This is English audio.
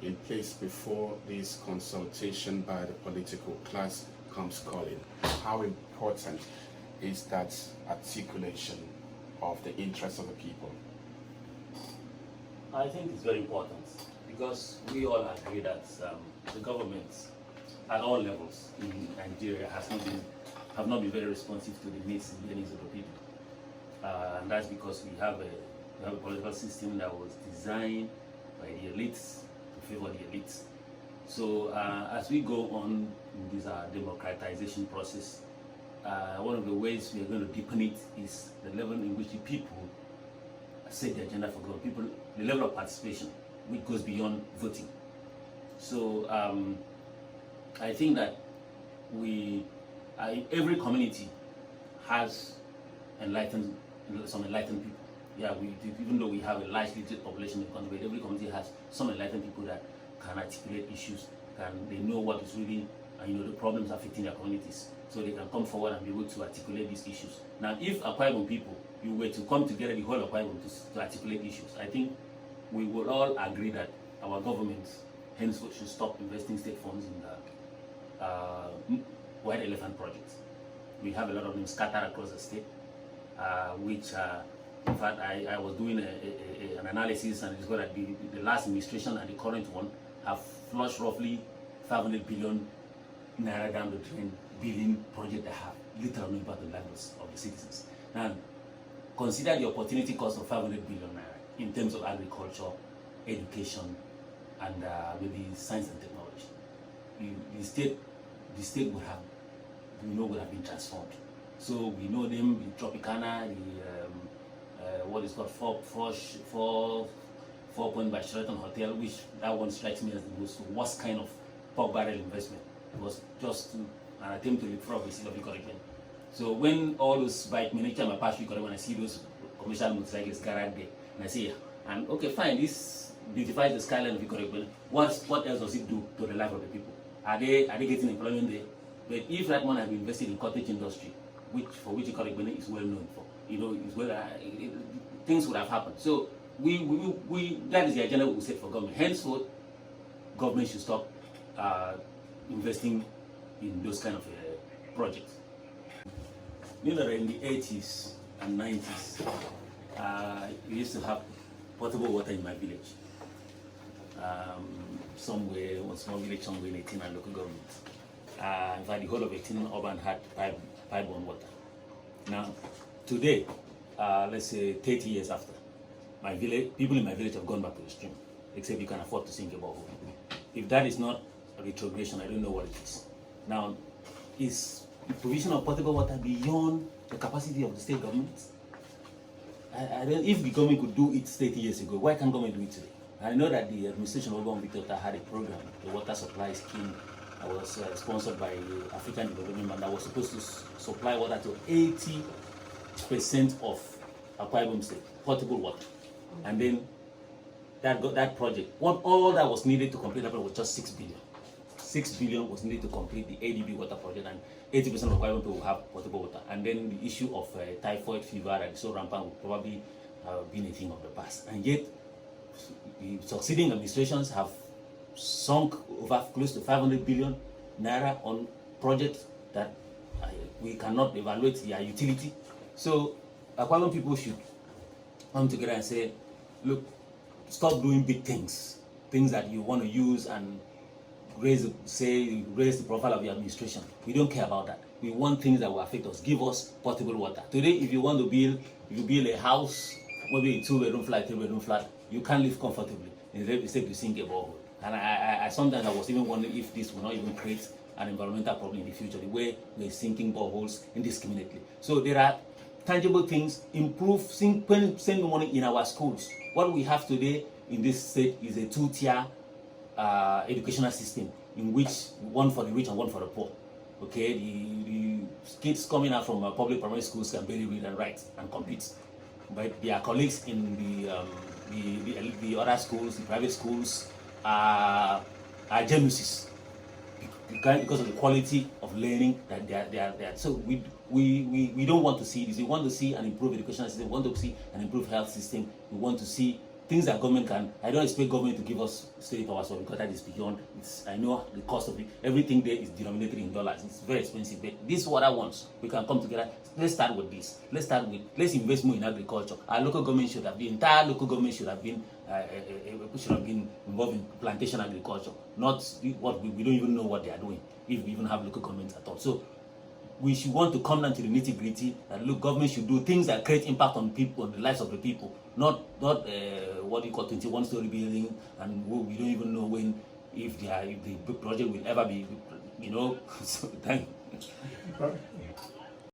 in place before this consultation by the political class comes calling? How important is that articulation of the interests of the people? I think it's very important because we all agree that the government at all levels in Nigeria have not been very responsive to the needs and yearnings of the people. And that's because we have a political system that was designed by the elites to favor the elites. So as we go on in this democratization process, one of the ways we are going to deepen it is the level in which the people set the agenda for government. The level of participation, which goes beyond voting. So I think that every community has some enlightened people. Yeah, even though we have a large literate population in the country, every community has some enlightened people that can articulate issues, they know what is really, the problems affecting their communities, so they can come forward and be able to articulate these issues. Now, if Akwa Ibom people, you were to come together, the whole of Akwa Ibom, to articulate issues, I think we will all agree that our government henceforth should stop investing state funds in the white elephant projects. We have a lot of them scattered across the state, which in fact I was doing an analysis, and it's got that the last administration and the current one have flushed roughly 500 billion naira down the drain, building projects that have little impact on the lives of the citizens. Now, consider the opportunity cost of 500 billion naira in terms of agriculture, education, and maybe science and technology. The state would have been transformed. So we know them, the Tropicana, what is called Four Point by Sheraton Hotel, which that one strikes me as the worst kind of pork barrel investment. It was just an attempt to leapfrog the city of Ikorekwen. So when all those bike men, anytime I pass Ikorekwen, when I see those commercial motorcycles garage there, and I say, and okay, fine, this beautifies the skyline of Ikorekwen. What else does it do to the life of the people? Are they getting employment there? But if that one had been invested in cottage industry, for which Ikorekwen is well known for, things would have happened. So that is the agenda we set for government. Henceforth, government should stop investing in those kind of projects. In the 80s and 90s, we used to have potable water in my village. Somewhere, one small village, somewhere in 18 and local government. In fact, the whole of 18 urban had pipe-borne water. Now, today, let's say 30 years after, people in my village have gone back to the stream, except you can afford to sink a borehole. If that is not a retrogression, I don't know what it is. Now, is the provision of potable water beyond the capacity of the state government? If the government could do it 30 years ago, why can't government do it today? I know that the administration of Government Victor had a program, the water supply scheme, that was sponsored by the African Development Bank, that was supposed to supply water to 80% of Akwa Ibom State, potable water. And then that project, all that was needed to complete that project was just 6 billion. 6 billion was needed to complete the ADB water project, and 80% of Akwa Ibom people will have potable water. And then the issue of typhoid fever that is so rampant will probably have been a thing of the past. And yet, the succeeding administrations have sunk over close to 500 billion naira on projects that we cannot evaluate their utility. So Akwa Ibom people should come together and say, look, stop doing big things that you want to use and raise the profile of your administration. We don't care about that. We want things that will affect us. Give us potable water. Today, if you want to build a house, maybe a 2-bedroom flat, 3-bedroom flat, you can't live comfortably instead you sink a borehole. And I sometimes I was even wondering if this will not even create an environmental problem in the future, the way we're sinking boreholes indiscriminately. So there are tangible things, send money in our schools. What we have today in this state is a 2-tier educational system, in which one for the rich and one for the poor. Okay, the kids coming out from public primary schools can barely read and write and compete, but their colleagues in the other schools, the private schools, are geniuses because of the quality of learning that they are. So we don't want to see this. We want to see an improved educational system. We want to see an improved health system. We want to see things that government can. I don't expect government to give us state powers because that is beyond. I know the cost of it. Everything there is denominated in dollars. It's very expensive. But this is what I want. We can come together. Let's start with this. Let's invest more in agriculture. Our local government should have been entire local government should have been involved in plantation agriculture. Not what we don't even know what they are doing if we even have local governments at all. So we should want to come down to the nitty-gritty that look, government should do things that create impact on people, on the lives of the people, not what you call 21-story building, and we don't even know when if the project will ever be, So thank you.